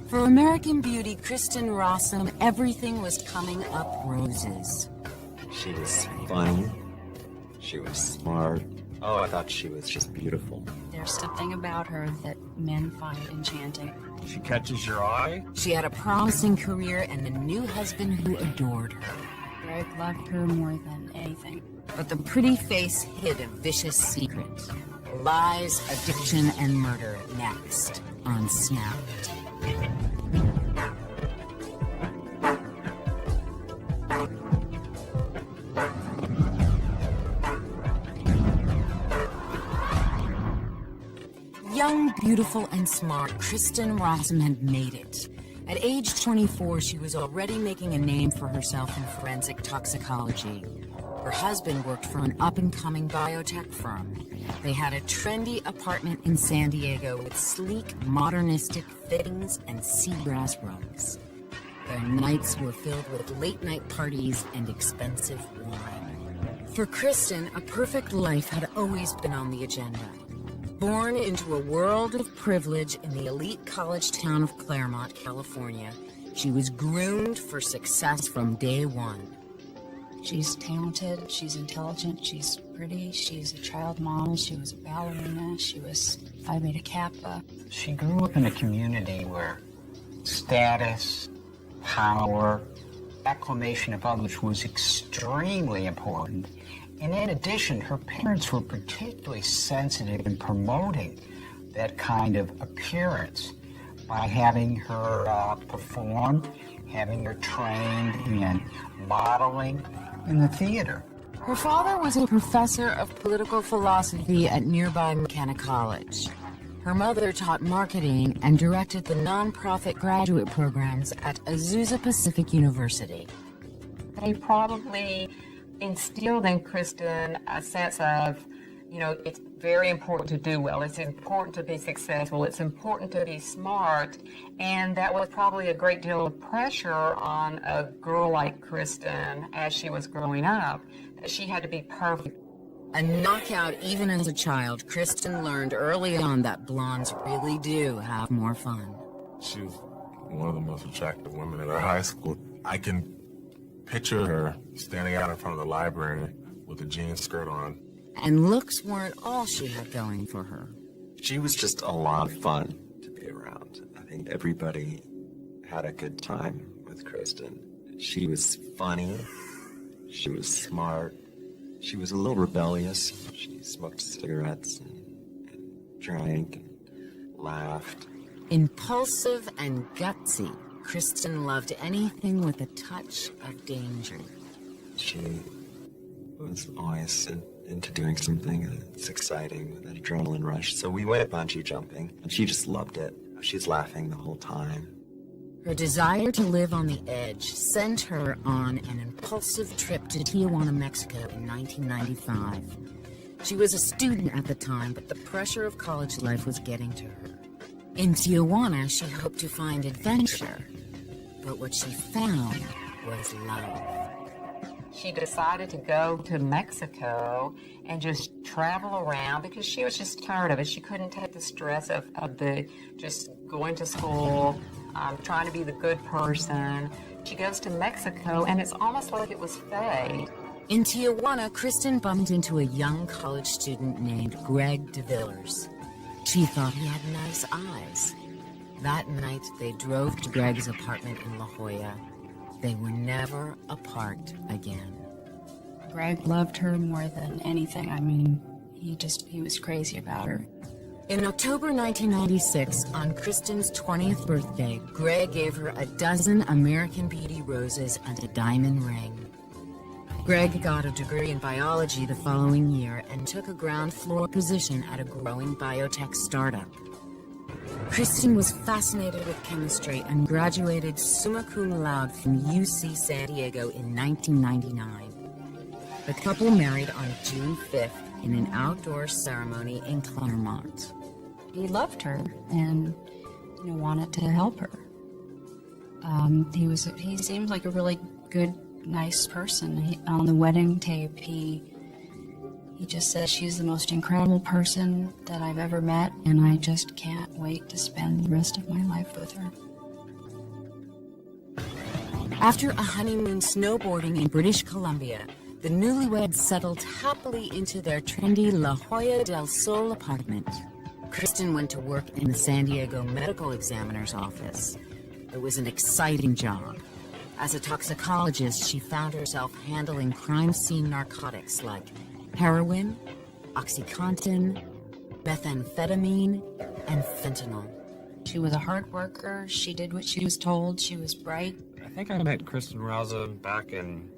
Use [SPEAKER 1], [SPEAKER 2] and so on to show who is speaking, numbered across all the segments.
[SPEAKER 1] For American Beauty, Kristen Rossum, everything was coming up roses.
[SPEAKER 2] She was funny. She was smart. Oh, I thought she was just beautiful.
[SPEAKER 3] There's something about her that men find enchanting.
[SPEAKER 4] She catches your eye.
[SPEAKER 1] She had a promising career and a new husband who adored her.
[SPEAKER 3] Greg loved her more than anything.
[SPEAKER 1] But the pretty face hid a vicious secret. Lies, addiction, and murder next on Snapped. Young, beautiful, and smart, Kristen Rossum had made it. At age 24, she was already making a name for herself in forensic toxicology. Her husband worked for an up-and-coming biotech firm. They had a trendy apartment in San Diego with sleek, modernistic fittings and seagrass rugs. Their nights were filled with late-night parties and expensive wine. For Kristen, a perfect life had always been on the agenda. Born into a world of privilege in the elite college town of Claremont, California, she was groomed for success from day one.
[SPEAKER 3] She's talented, she's intelligent, she's pretty, she's a child model, she was a ballerina, she was Phi Beta Kappa.
[SPEAKER 5] She grew up in a community where status, power, acclamation of others was extremely important. And in addition, her parents were particularly sensitive in promoting that kind of appearance by having her perform, having her trained in modeling in the theater.
[SPEAKER 1] Her father was a professor of political philosophy at nearby McKenna College. Her mother taught marketing and directed the nonprofit graduate programs at Azusa Pacific University.
[SPEAKER 6] They probably instilled in Kristen a sense of, it's very important to do well, it's important to be successful, it's important to be smart, and that was probably a great deal of pressure on a girl like Kristen as she was growing up, that she had to be perfect.
[SPEAKER 1] A knockout even as a child, Kristen learned early on that blondes really do have more fun.
[SPEAKER 4] She was one of the most attractive women in our high school. I can picture her standing out in front of the library with a jean skirt on.
[SPEAKER 1] And looks weren't all she had going for her.
[SPEAKER 2] She was just a lot of fun to be around. I think everybody had a good time with Kristen. She was funny. She was smart. She was a little rebellious. She smoked cigarettes and drank and laughed.
[SPEAKER 1] Impulsive and gutsy, Kristen loved anything with a touch of danger.
[SPEAKER 2] She was always into doing something that's exciting with an adrenaline rush. So we went bungee jumping, and she just loved it. She's laughing the whole time.
[SPEAKER 1] Her desire to live on the edge sent her on an impulsive trip to Tijuana, Mexico in 1995. She was a student at the time, but the pressure of college life was getting to her. In Tijuana, she hoped to find adventure, but what she found was love.
[SPEAKER 6] She decided to go to Mexico and just travel around because she was just tired of it. She couldn't take the stress of the just going to school, trying to be the good person. She goes to Mexico, and it's almost like it was fate.
[SPEAKER 1] In Tijuana, Kristen bumped into a young college student named Greg DeVillers. She thought he had nice eyes. That night, they drove to Greg's apartment in La Jolla. They were never apart again.
[SPEAKER 3] Greg loved her more than anything. I mean, he was crazy about her.
[SPEAKER 1] In October 1996, on Kristen's 20th birthday, Greg gave her a dozen American Beauty roses and a diamond ring. Greg got a degree in biology the following year and took a ground floor position at a growing biotech startup. Kristen was fascinated with chemistry and graduated summa cum laude from UC San Diego in 1999. The couple married on June 5th in an outdoor ceremony in Claremont.
[SPEAKER 3] He loved her and wanted to help her. He seemed like a really good, nice person. On the wedding tape, he just said, "She's the most incredible person that I've ever met, and I just can't wait to spend the rest of my life with her."
[SPEAKER 1] After a honeymoon snowboarding in British Columbia, the newlyweds settled happily into their trendy La Jolla del Sol apartment. Kristen went to work in the San Diego Medical Examiner's office. It was an exciting job. As a toxicologist, she found herself handling crime scene narcotics like heroin, OxyContin, methamphetamine, and fentanyl.
[SPEAKER 3] She was a hard worker. She did what she was told. She was bright.
[SPEAKER 7] I think I met Kristen Raza back in,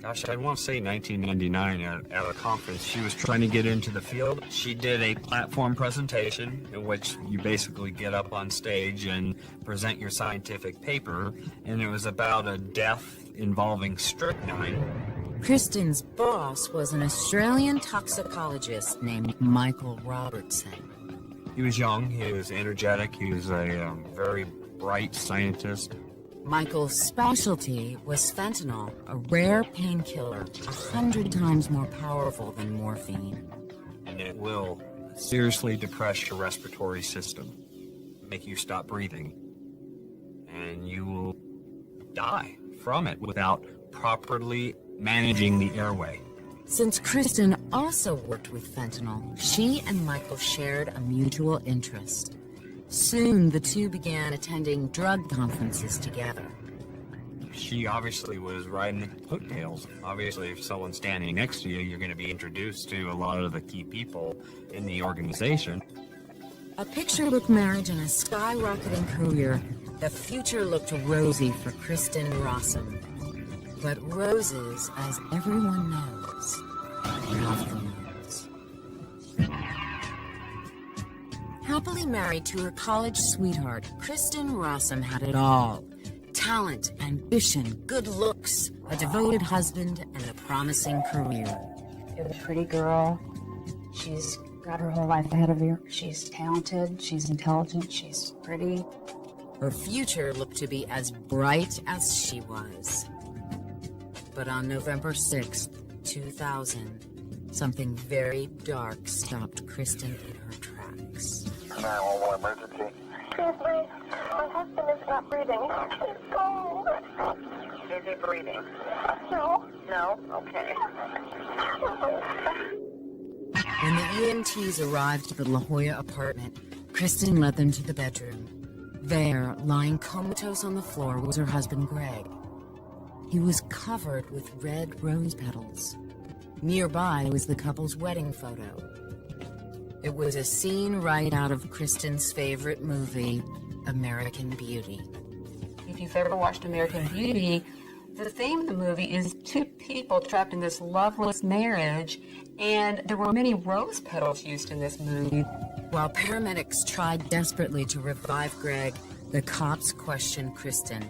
[SPEAKER 7] I want to say 1999 at a conference. She was trying to get into the field. She did a platform presentation in which you basically get up on stage and present your scientific paper, and it was about a death involving strychnine.
[SPEAKER 1] Kristen's boss was an Australian toxicologist named Michael Robertson.
[SPEAKER 7] He was young, he was energetic, he was a very bright scientist.
[SPEAKER 1] Michael's specialty was fentanyl, a rare painkiller 100 times more powerful than morphine.
[SPEAKER 7] And it will seriously depress your respiratory system, make you stop breathing, and you will die from it without properly managing the airway.
[SPEAKER 1] Since Kristen also worked with fentanyl, she and Michael shared a mutual interest. Soon, the two began attending drug conferences together.
[SPEAKER 7] She obviously was riding the coattails. Obviously, if someone's standing next to you, you're going to be introduced to a lot of the key people in the organization.
[SPEAKER 1] A picture-book marriage and a skyrocketing career, the future looked rosy for Kristen Rossum. But roses, as everyone knows, have thorns. Happily married to her college sweetheart, Kristen Rossum had it all. Talent, ambition, good looks, a devoted husband, and a promising career.
[SPEAKER 3] She was a pretty girl. She's got her whole life ahead of her. She's talented. She's intelligent. She's pretty.
[SPEAKER 1] Her future looked to be as bright as she was. But on November 6th, 2000, something very dark stopped Kristen in her tracks.
[SPEAKER 8] 911 emergency.
[SPEAKER 9] Excuse me, my husband is not breathing. He's cold.
[SPEAKER 8] Is he breathing?
[SPEAKER 9] No.
[SPEAKER 8] No? Okay.
[SPEAKER 1] When the EMTs arrived at the La Jolla apartment, Kristen led them to the bedroom. There, lying comatose on the floor, was her husband, Greg. He was covered with red rose petals. Nearby was the couple's wedding photo. It was a scene right out of Kristen's favorite movie, American Beauty.
[SPEAKER 6] If you've ever watched American Beauty, the theme of the movie is two people trapped in this loveless marriage, and there were many rose petals used in this movie.
[SPEAKER 1] While paramedics tried desperately to revive Greg, the cops questioned Kristen.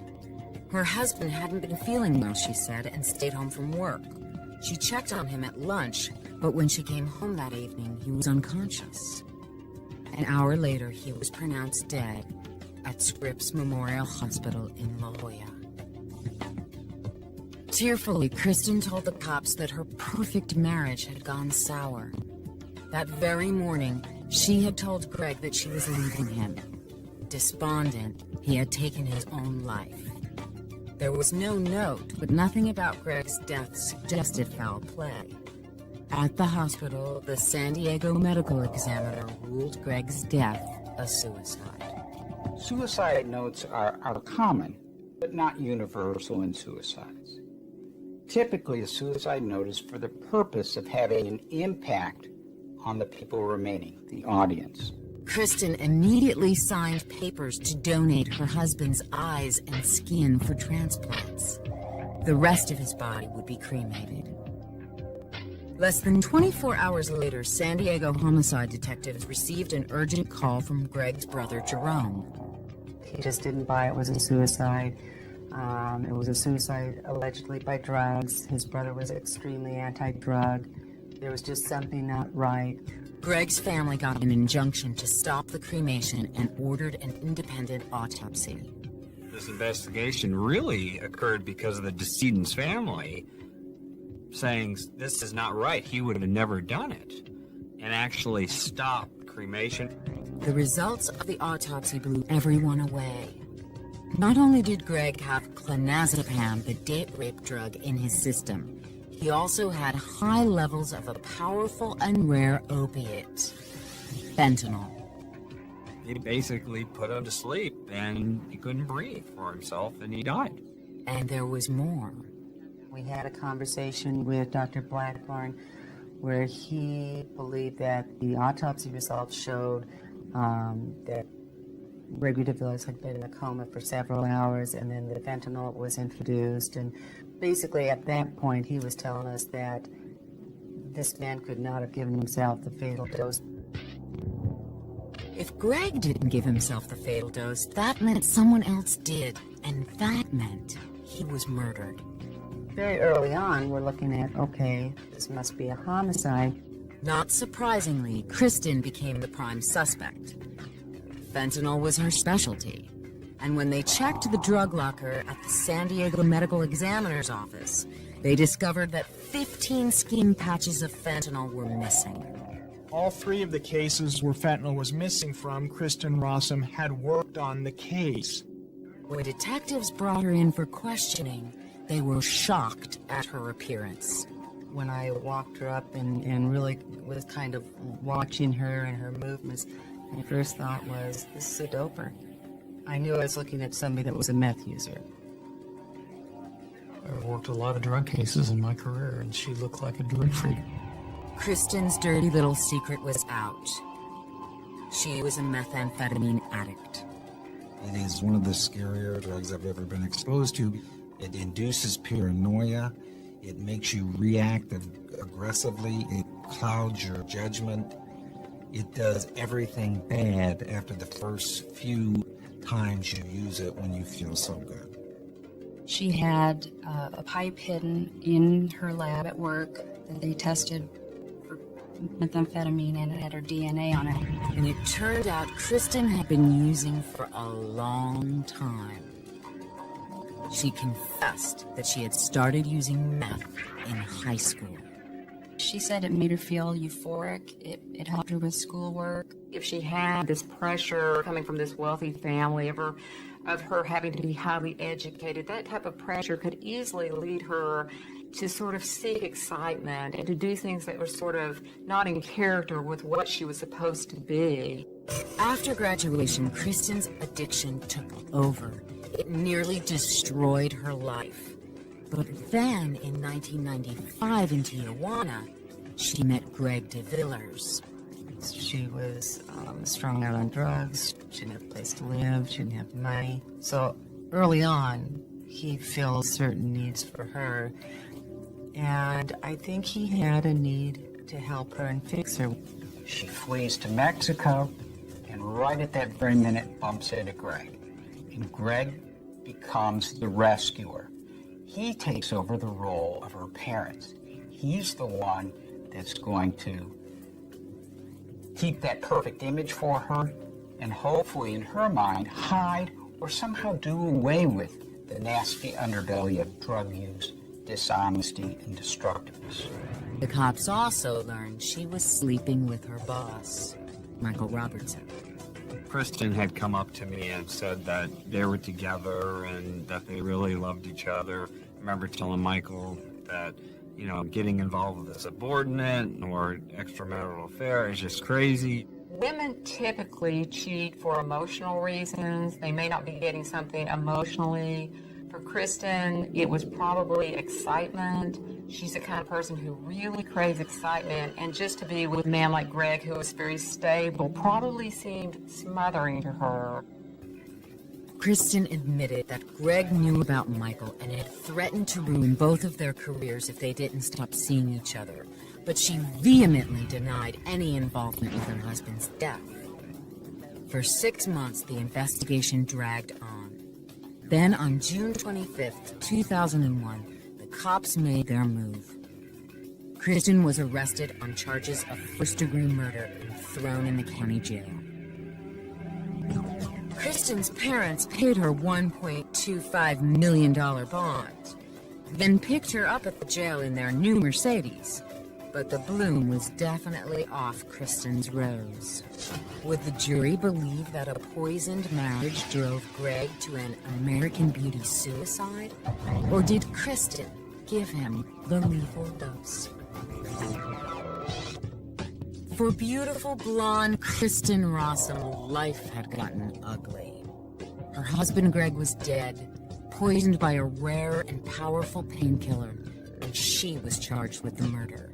[SPEAKER 1] Her husband hadn't been feeling well, she said, and stayed home from work. She checked on him at lunch, but when she came home that evening, he was unconscious. An hour later, he was pronounced dead at Scripps Memorial Hospital in La Jolla. Tearfully, Kristen told the cops that her perfect marriage had gone sour. That very morning, she had told Greg that she was leaving him. Despondent, he had taken his own life. There was no note, but nothing about Greg's death suggested foul play. At the hospital, the San Diego Medical Examiner ruled Greg's death a suicide.
[SPEAKER 5] Suicide notes are common, but not universal in suicides. Typically, a suicide note is for the purpose of having an impact on the people remaining, the audience.
[SPEAKER 1] Kristen immediately signed papers to donate her husband's eyes and skin for transplants. The rest of his body would be cremated. Less than 24 hours later, San Diego homicide detectives received an urgent call from Greg's brother, Jerome.
[SPEAKER 10] He just didn't buy it was a suicide. It was a suicide allegedly by drugs. His brother was extremely anti-drug. There was just something not right.
[SPEAKER 1] Greg's family got an injunction to stop the cremation and ordered an independent autopsy.
[SPEAKER 7] This investigation really occurred because of the decedent's family saying this is not right. He would have never done it, and actually stopped cremation.
[SPEAKER 1] The results of the autopsy blew everyone away. Not only did Greg have clonazepam, the date rape drug, in his system, he also had high levels of a powerful and rare opiate, fentanyl.
[SPEAKER 7] He basically put him to sleep, and he couldn't breathe for himself, and he died.
[SPEAKER 1] And there was more.
[SPEAKER 10] We had a conversation with Dr. Blackburn where he believed that the autopsy results showed that Gregory DeVillers had been in a coma for several hours, and then the fentanyl was introduced. And basically at that point he was telling us that this man could not have given himself the fatal dose.
[SPEAKER 1] If Greg didn't give himself the fatal dose, that meant someone else did, and that meant he was murdered.
[SPEAKER 10] Very early on, we're looking at, okay, this must be a homicide.
[SPEAKER 1] Not surprisingly, Kristen became the prime suspect. Fentanyl was her specialty, and when they checked the drug locker at the San Diego Medical Examiner's office, they discovered that 15 skin patches of fentanyl were missing.
[SPEAKER 11] All three of the cases where fentanyl was missing from, Kristen Rossum had worked on the case.
[SPEAKER 1] When detectives brought her in for questioning, they were shocked at her appearance.
[SPEAKER 10] When I walked her up and really was kind of watching her and her movements, my first thought was, this is a doper. I knew I was looking at somebody that was a meth user.
[SPEAKER 12] I've worked a lot of drug cases in my career, and she looked like a drug freak.
[SPEAKER 1] Kristen's dirty little secret was out. She was a methamphetamine addict.
[SPEAKER 13] It is one of the scarier drugs I've ever been exposed to. It induces paranoia. It makes you react aggressively. It clouds your judgment. It does everything bad after the first few times you use it when you feel so good.
[SPEAKER 3] She had a pipe hidden in her lab at work that they tested for methamphetamine, and it had her DNA on it.
[SPEAKER 1] And it turned out Kristen had been using for a long time. She confessed that she had started using meth in high school.
[SPEAKER 3] She said it made her feel euphoric. It helped her with schoolwork.
[SPEAKER 6] If she had this pressure coming from this wealthy family of her having to be highly educated, that type of pressure could easily lead her to sort of seek excitement and to do things that were sort of not in character with what she was supposed to be.
[SPEAKER 1] After graduation, Kristen's addiction took over. It nearly destroyed her life. But then, in 1995 in Tijuana, she met Greg DeVillers.
[SPEAKER 10] She was strung out on drugs. She didn't have a place to live. She didn't have money. So early on, he filled certain needs for her. And I think he had a need to help her and fix her.
[SPEAKER 5] She flees to Mexico, and right at that very minute bumps into Greg. And Greg becomes the rescuer. He takes over the role of her parents. He's the one that's going to keep that perfect image for her and hopefully, in her mind, hide or somehow do away with the nasty underbelly of drug use, dishonesty, and destructiveness.
[SPEAKER 1] The cops also learned she was sleeping with her boss, Michael Robertson.
[SPEAKER 7] Kristen had come up to me and said that they were together and that they really loved each other. I remember telling Michael that, you know, getting involved with a subordinate or extramarital affair is just crazy.
[SPEAKER 6] Women typically cheat for emotional reasons. They may not be getting something emotionally. For Kristen, it was probably excitement. She's the kind of person who really craves excitement, and just to be with a man like Greg, who was very stable, probably seemed smothering to her.
[SPEAKER 1] Kristen admitted that Greg knew about Michael and had threatened to ruin both of their careers if they didn't stop seeing each other, but she vehemently denied any involvement with her husband's death. For 6 months, the investigation dragged on. Then, on June 25th, 2001, the cops made their move. Kristen was arrested on charges of first-degree murder and thrown in the county jail. Kristen's parents paid her $1.25 million bond, then picked her up at the jail in their new Mercedes. But the bloom was definitely off Kristen's rose. Would the jury believe that a poisoned marriage drove Greg to an American Beauty suicide? Or did Kristen give him the lethal dose? For beautiful blonde Kristen Rossum, life had gotten ugly. Her husband Greg was dead, poisoned by a rare and powerful painkiller, and she was charged with the murder.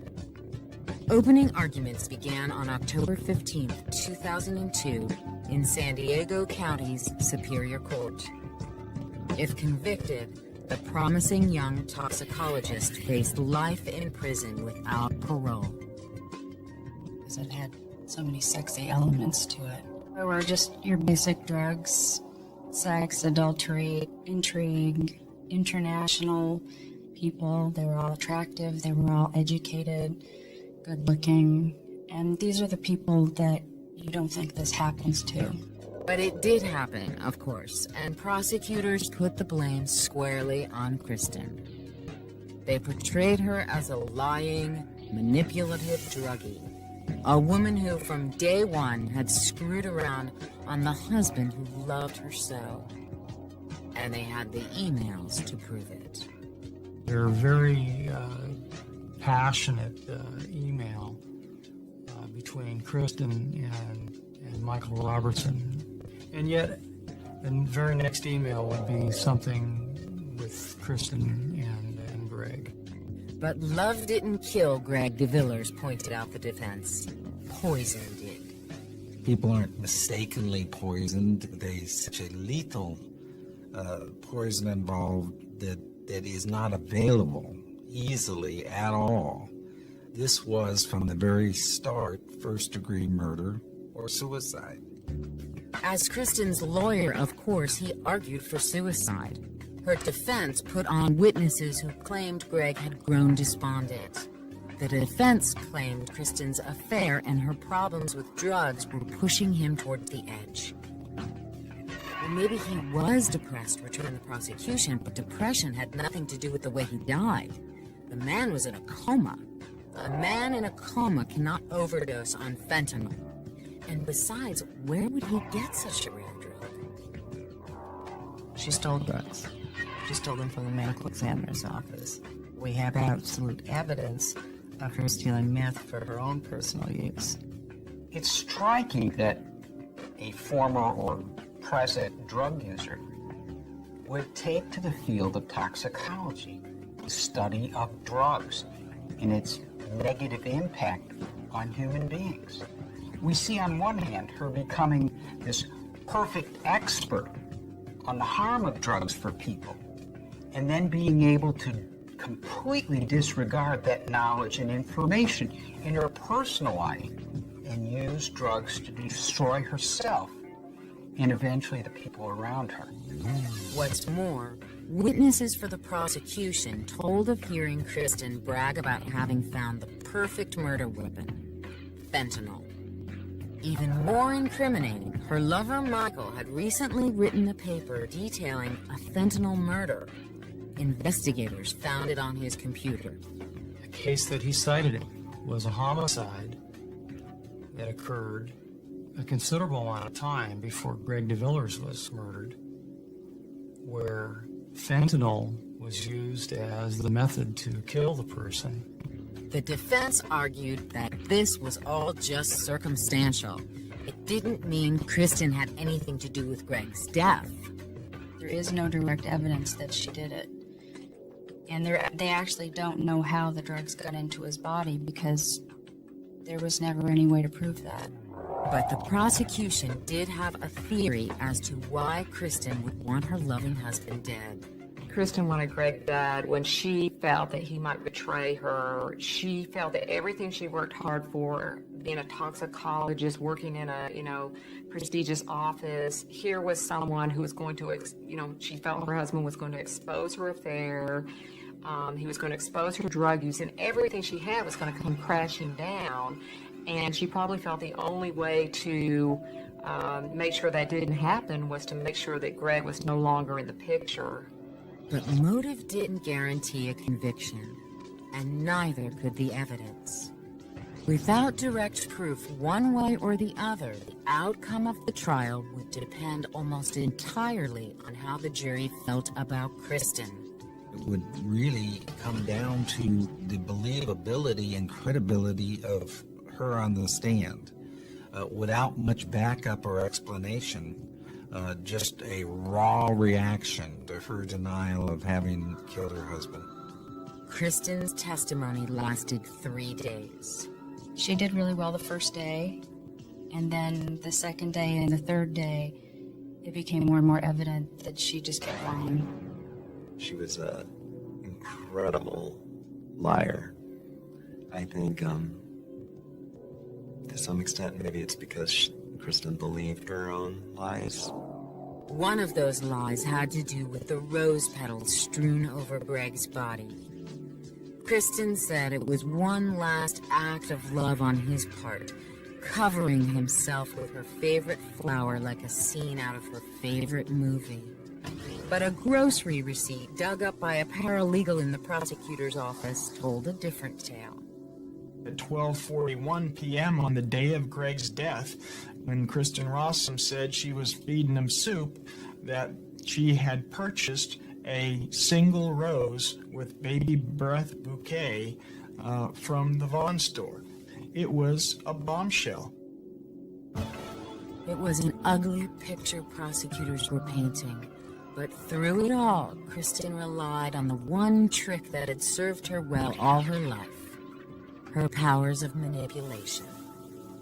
[SPEAKER 1] Opening arguments began on October 15, 2002, in San Diego County's Superior Court. If convicted, the promising young toxicologist faced life in prison without parole.
[SPEAKER 3] Because it had so many sexy elements to it. There were just your basic drugs, sex, adultery, intrigue, international people. They were all attractive, they were all educated, good looking, and these are the people that you don't think this happens to.
[SPEAKER 1] But it did happen, of course, and prosecutors put the blame squarely on Kristen. They portrayed her as a lying, manipulative druggie, a woman who from day one had screwed around on the husband who loved her so. And they had the emails to prove it.
[SPEAKER 12] They're very passionate email between Kristen and Michael Robertson. And yet, the very next email would be something with Kristen and Greg.
[SPEAKER 1] But love didn't kill Greg DeVillers, pointed out the defense. Poison did.
[SPEAKER 13] People aren't mistakenly poisoned. There's such a lethal poison involved that is not available easily at all. This was, from the very start, first-degree murder or suicide.
[SPEAKER 1] As Kristen's lawyer, of course, he argued for suicide. Her defense put on witnesses who claimed Greg had grown despondent. The defense claimed Kristen's affair and her problems with drugs were pushing him toward the edge. Well, maybe he was depressed, returned the prosecution, but depression had nothing to do with the way he died. The man was in a coma. A man in a coma cannot overdose on fentanyl. And besides, where would he get such a rare drug?
[SPEAKER 10] She stole drugs. She stole them from the medical examiner's office. We have absolute evidence of her stealing meth for her own personal use.
[SPEAKER 5] It's striking that a former or present drug user would take to the field of toxicology, the study of drugs and its negative impact on human beings. We see on one hand her becoming this perfect expert on the harm of drugs for people, and then being able to completely disregard that knowledge and information in her personal life and use drugs to destroy herself and eventually the people around her.
[SPEAKER 1] What's more, witnesses for the prosecution told of hearing Kristen brag about having found the perfect murder weapon, fentanyl. Even more incriminating, her lover Michael had recently written a paper detailing a fentanyl murder. Investigators found it on his computer.
[SPEAKER 12] The case that he cited was a homicide that occurred a considerable amount of time before Greg DeVillers was murdered, where fentanyl was used as the method to kill the person.
[SPEAKER 1] The defense argued that this was all just circumstantial. It didn't mean Kristen had anything to do with Greg's death.
[SPEAKER 3] There is no direct evidence that she did it. And they actually don't know how the drugs got into his body because there was never any way to prove that.
[SPEAKER 1] But the prosecution did have a theory as to why Kristen would want her loving husband dead.
[SPEAKER 6] Kristen wanted Greg dead when she felt that he might betray her. She felt that everything she worked hard for, being a toxicologist, working in a, prestigious office, here was someone who was going to, she felt her husband was going to expose her affair. He was going to expose her drug use, and everything she had was going to come crashing down. And she probably felt the only way to make sure that didn't happen was to make sure that Greg was no longer in the picture.
[SPEAKER 1] But motive didn't guarantee a conviction, and neither could the evidence. Without direct proof one way or the other, the outcome of the trial would depend almost entirely on how the jury felt about Kristen.
[SPEAKER 13] It would really come down to the believability and credibility of her on the stand. Without much backup or explanation, just a raw reaction to her denial of having killed her husband.
[SPEAKER 1] Kristen's testimony lasted 3 days.
[SPEAKER 3] She did really well the first day, and then the second day and the third day, it became more and more evident that she just kept lying.
[SPEAKER 2] She was an incredible liar. I think, to some extent, maybe it's because Kristen believed her own lies.
[SPEAKER 1] One of those lies had to do with the rose petals strewn over Greg's body. Kristen said it was one last act of love on his part, covering himself with her favorite flower like a scene out of her favorite movie. But a grocery receipt dug up by a paralegal in the prosecutor's office told a different tale.
[SPEAKER 11] At 12:41 p.m. on the day of Greg's death, when Kristen Rossum said she was feeding him soup, that she had purchased a single rose with baby breath bouquet from the Vaughn store. It was a bombshell.
[SPEAKER 1] It was an ugly picture prosecutors were painting, but through it all, Kristen relied on the one trick that had served her well all her life: her powers of manipulation.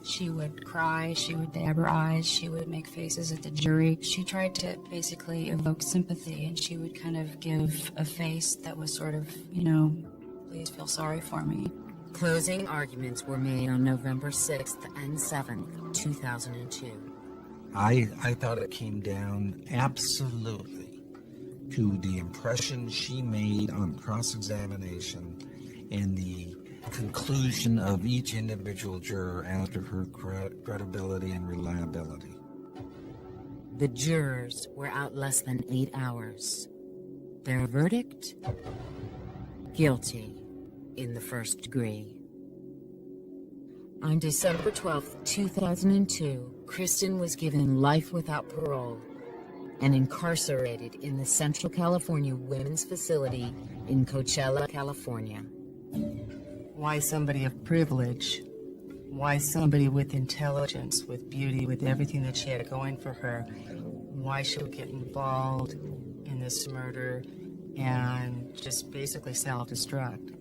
[SPEAKER 3] She would cry, she would dab her eyes, she would make faces at the jury. She tried to basically evoke sympathy, and she would kind of give a face that was sort of, please feel sorry for me.
[SPEAKER 1] Closing arguments were made on November 6th and 7th, 2002.
[SPEAKER 13] I thought it came down absolutely to the impression she made on cross-examination and the conclusion of each individual juror as to her credibility and reliability.
[SPEAKER 1] The jurors were out less than 8 hours. Their verdict? Guilty in the first degree. On December 12th, 2002, Kristen was given life without parole and incarcerated in the Central California Women's Facility in Coachella, California.
[SPEAKER 10] Why somebody of privilege? Why somebody with intelligence, with beauty, with everything that she had going for her? Why she would get involved in this murder and just basically self-destruct?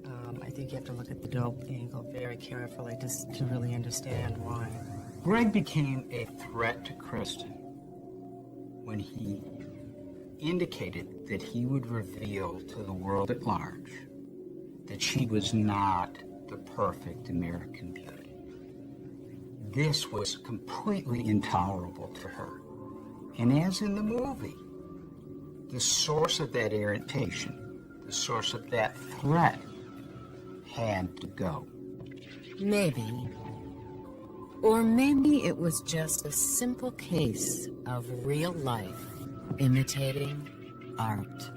[SPEAKER 10] I think you have to look at the dope angle very carefully just to really understand why.
[SPEAKER 5] Greg became a threat to Kristen when he indicated that he would reveal to the world at large that she was not the perfect American beauty. This was completely intolerable to her. And as in the movie, the source of that irritation, the source of that threat, had to go.
[SPEAKER 1] Maybe. Or maybe it was just a simple case of real life imitating art.